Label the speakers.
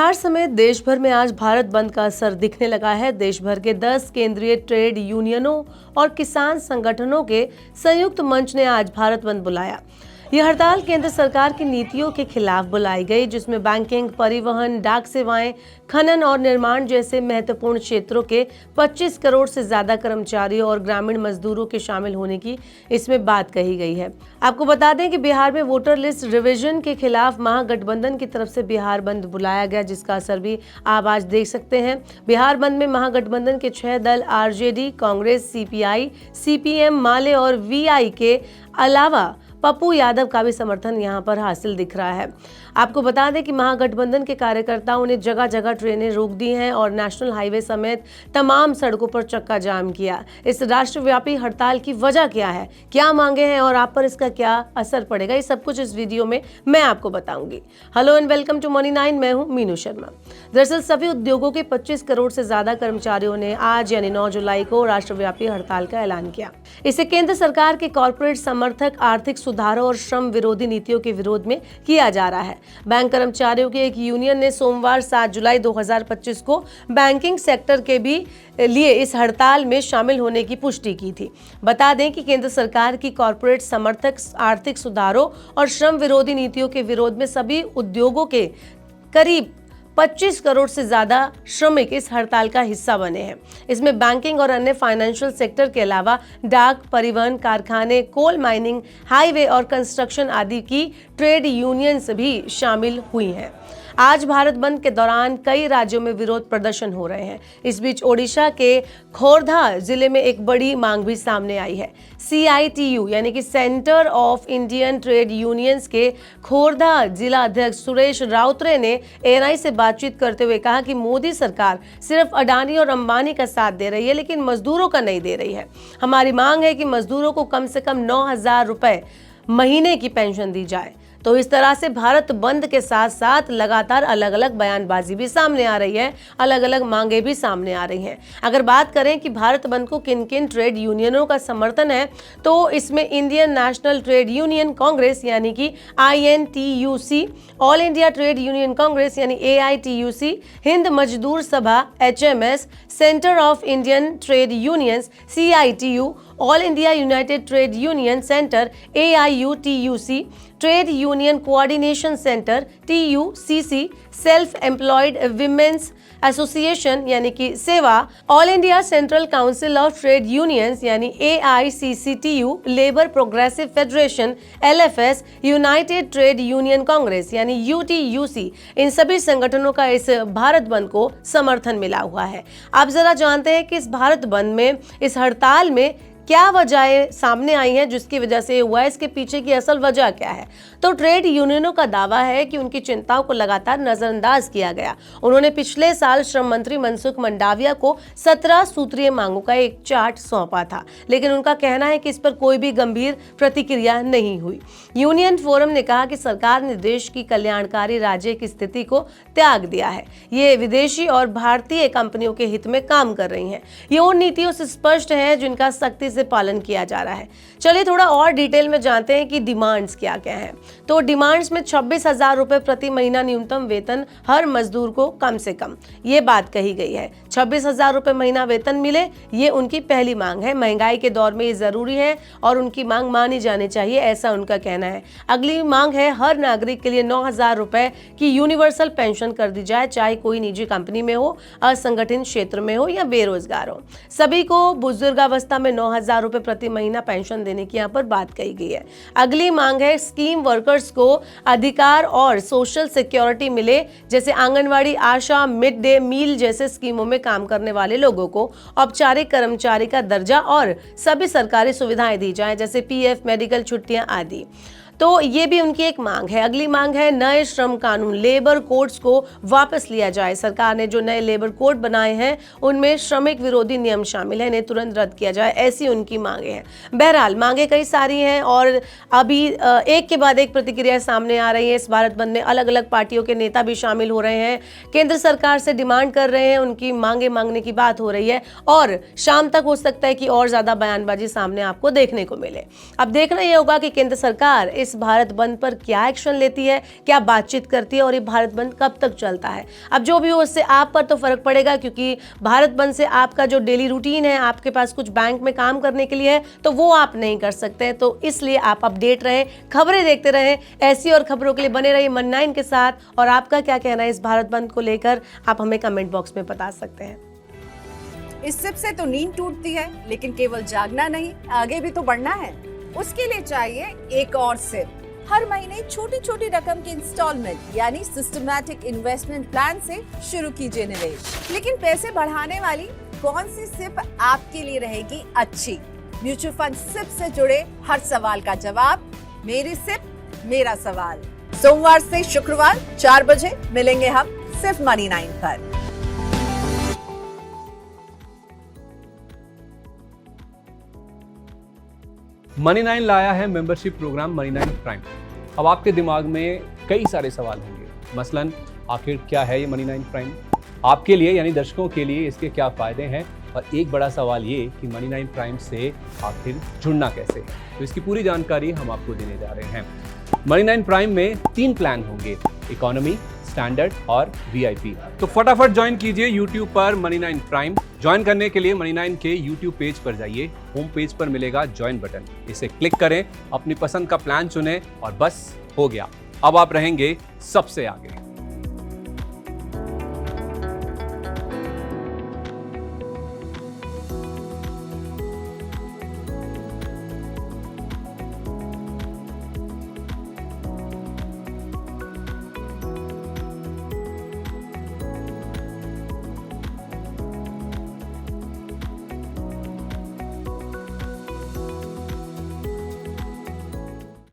Speaker 1: बिहार समेत देश भर में आज भारत बंद का असर दिखने लगा है। देश भर के 10 केंद्रीय ट्रेड यूनियनों और किसान संगठनों के संयुक्त मंच ने आज भारत बंद बुलाया। यह हड़ताल केंद्र सरकार की नीतियों के खिलाफ बुलाई गई, जिसमें बैंकिंग, परिवहन, डाक सेवाएं, खनन और निर्माण जैसे महत्वपूर्ण क्षेत्रों के 25 करोड़ से ज्यादा कर्मचारियों और ग्रामीण मजदूरों के शामिल होने की इसमें बात कही गई है। आपको बता दें कि बिहार में वोटर लिस्ट रिवीजन के खिलाफ महागठबंधन की तरफ से बिहार बंद बुलाया गया, जिसका असर भी आप आज देख सकते हैं। बिहार बंद में महागठबंधन के 6 दल आरजेडी, कांग्रेस, सीपीआई, सीपीएम, माले और वीआई के अलावा पप्पू यादव का भी समर्थन यहां पर हासिल दिख रहा है। आपको बता दें कि महागठबंधन के कार्यकर्ताओं ने जगह जगह ट्रेनें रोक दी हैं और नेशनल हाईवे समेत तमाम सड़कों पर चक्का जाम किया। इस राष्ट्रव्यापी हड़ताल की वजह क्या है, क्या मांगे हैं और आप पर इसका क्या असर पड़ेगा, ये सब कुछ इस वीडियो में मैं आपको बताऊंगी। Hello and welcome to money 9, मैं हूं मीनू शर्मा। दरअसल सभी उद्योगों के 25 करोड़ से ज्यादा कर्मचारियों ने आज यानी 9 जुलाई को राष्ट्रव्यापी हड़ताल का ऐलान किया। इसे केंद्र सरकार के कॉर्पोरेट समर्थक आर्थिक सुधारों और श्रम विरोधी नीतियों के विरोध में किया जा रहा है। बैंक कर्मचारियों के एक यूनियन ने सोमवार 7 जुलाई 2025 को बैंकिंग सेक्टर के भी लिए इस हड़ताल में शामिल होने की पुष्टि की थी। बता दें कि केंद्र सरकार की कॉर्पोरेट समर्थक आर्थिक सुधारों और श्रम विरोधी नीतियों के विरोध में सभी उद्योगों के करीब 25 करोड़ से ज्यादा श्रमिक इस हड़ताल का हिस्सा बने हैं। इसमें बैंकिंग और अन्य फाइनेंशियल सेक्टर के अलावा डाक, परिवहन, कारखाने, कोल माइनिंग, हाईवे और कंस्ट्रक्शन आदि की ट्रेड यूनियंस भी शामिल हुई हैं। आज भारत बंद के दौरान कई राज्यों में विरोध प्रदर्शन हो रहे हैं। इस बीच ओडिशा के खोर्धा जिले में एक बड़ी मांग भी सामने आई है। CITU यानी कि centre of Indian trade unions के खोर्धा जिला अध्यक्ष सुरेश राउतरे ने ANI से बातचीत करते हुए कहा कि मोदी सरकार सिर्फ अडानी और अंबानी का साथ दे रही है, लेकिन मजदूरों का नहीं दे रही है। हमारी मांग है कि मजदूरों को कम से कम 9,000 रुपए महीने की पेंशन दी जाए। तो इस तरह से भारत बंद के साथ साथ लगातार अलग अलग बयानबाजी भी सामने आ रही है, अलग अलग मांगे भी सामने आ रही हैं। अगर बात करें कि भारत बंद को किन किन ट्रेड यूनियनों का समर्थन है, तो इसमें Indian national trade union Congress यानी कि INTUC, all India trade union Congress यानी AITUC, हिंद मजदूर सभा HMS, centre of Indian trade unions CITU, all India United trade union centre AIUTUC, trade union coordination centre TUCC, self employed women's association यानी कि सेवा, all India central council of trade unions यानी AICCTU, labour progressive federation LFS, United trade union Congress यानी UTUC, इन सभी संगठनों का इस भारत बंद को समर्थन मिला हुआ है। आप जरा जानते हैं कि इस भारत बंद में, इस हड़ताल में क्या वजहें सामने आई हैं जिसकी वजह से हुआ है, इसके पीछे की असल वजह क्या है। तो ट्रेड यूनियनों का दावा है कि उनकी चिंताओं को लगातार नजरअंदाज किया गया। उन्होंने पिछले साल श्रम मंत्री मनसुख मंडाविया को 17 सूत्रीय मांगों का एक चार्ट सौंपा था, लेकिन उनका कहना है कि इस पर कोई भी गंभीर प्रतिक्रिया नहीं हुई। यूनियन फोरम ने कहा कि सरकार ने देश की कल्याणकारी राज्य की स्थिति को त्याग दिया है। ये विदेशी और भारतीय कंपनियों के हित में काम कर रही हैं। ये उन नीतियों से स्पष्ट है जिनका सख्ती से पालन किया जा रहा है। चलिए थोड़ा और डिटेल में जानते हैं कि डिमांड्स क्या क्या हैं। तो डिमांड्स में 26,000 रुपए प्रति महीना न्यूनतम वेतन हर मजदूर को कम से कम, ये बात कही गई है। 26,000 रुपए महीना वेतन मिले, ये उनकी पहली मांग है। महंगाई के दौर में ये जरूरी है और उनकी मांग मानी जानी चाहिए, ऐसा उनका कहना है। अगली मांग है हर नागरिक के लिए 9,000 रुपए की यूनिवर्सल पेंशन कर दी जाए, चाहे कोई निजी कंपनी में हो, असंगठित क्षेत्र में हो या बेरोजगार हो। सभी को बुजुर्गावस्था में 9,000 रुपए प्रति महीना पेंशन देने की यहाँ पर बात कही गई है। अगली मांग है स्कीम वर्कर्स को अधिकार और सोशल सिक्योरिटी मिले, जैसे आंगनवाड़ी, आशा, मिड डे मील जैसे स्कीमों में काम करने वाले लोगों को औपचारिक कर्मचारी का दर्जा और सभी सरकारी सुविधाएं दी जाएं, जैसे PF, मेडिकल छुट्टियां आदि। तो ये भी उनकी एक मांग है। अगली मांग है नए श्रम कानून, लेबर कोड्स को वापस लिया जाए। सरकार ने जो नए लेबर कोड बनाए हैं उनमें श्रमिक विरोधी नियम शामिल है, इन्हें तुरंत रद्द किया जाए, ऐसी उनकी मांगे हैं। बहरहाल मांगे कई सारी हैं और अभी एक के बाद एक प्रतिक्रिया सामने आ रही है। इस भारत बंद में अलग अलग पार्टियों के नेता भी शामिल हो रहे हैं, केंद्र सरकार से डिमांड कर रहे हैं, उनकी मांगे मांगने की बात हो रही है और शाम तक हो सकता है कि और ज्यादा बयानबाजी सामने आपको देखने को मिले। अब देखना यह होगा कि केंद्र सरकार इस इस भारत बंद पर क्या एक्शन लेती है, क्या बातचीत करती है और ये भारत बंद कब तक चलता है। अब जो भी हो, उससे आप पर तो फर्क पड़ेगा, क्योंकि भारत बंद से आपका जो डेली रूटीन है, आपके पास कुछ बैंक में काम करने के लिए है, तो वो आप नहीं कर सकते। तो इसलिए आप अपडेट रहें, खबरें देखते रहें, ऐसी और खबरों के लिए बने रहिए मन9 के साथ। और आपका क्या कहना है इस भारत बंद को लेकर, आप हमें कमेंट बॉक्स में बता सकते हैं।
Speaker 2: इस सिप से तो नींद टूटती है, लेकिन केवल जागना नहीं, आगे भी तो बढ़ना है। उसके लिए चाहिए एक और सिप। हर महीने छोटी छोटी रकम की इंस्टॉलमेंट यानी सिस्टमैटिक इन्वेस्टमेंट प्लान से शुरू कीजिए निवेश। लेकिन पैसे बढ़ाने वाली कौन सी सिप आपके लिए रहेगी अच्छी? म्यूचुअल फंड सिप से जुड़े हर सवाल का जवाब मेरी सिप मेरा सवाल। सोमवार से शुक्रवार 4 बजे मिलेंगे हम सिर्फ मनी9 पर।
Speaker 3: मनी9 लाया है मेंबरशिप प्रोग्राम मनी9 प्राइम। अब आपके दिमाग में कई सारे सवाल होंगे, मसलन आखिर क्या है ये मनी9 प्राइम, आपके लिए यानी दर्शकों के लिए इसके क्या फायदे हैं, और एक बड़ा सवाल ये कि मनी9 प्राइम से आखिर जुड़ना कैसे है। तो इसकी पूरी जानकारी हम आपको देने जा रहे हैं। मनी9 प्राइम में 3 प्लान होंगे, इकोनॉमी, स्टैंडर्ड और वीआईपी। तो फटाफट ज्वाइन कीजिए YouTube पर मनी9 प्राइम। ज्वाइन करने के लिए मनी9 के YouTube पेज पर जाइए, होम पेज पर मिलेगा ज्वाइन बटन, इसे क्लिक करें, अपनी पसंद का प्लान चुनें और बस हो गया, अब आप रहेंगे सबसे आगे।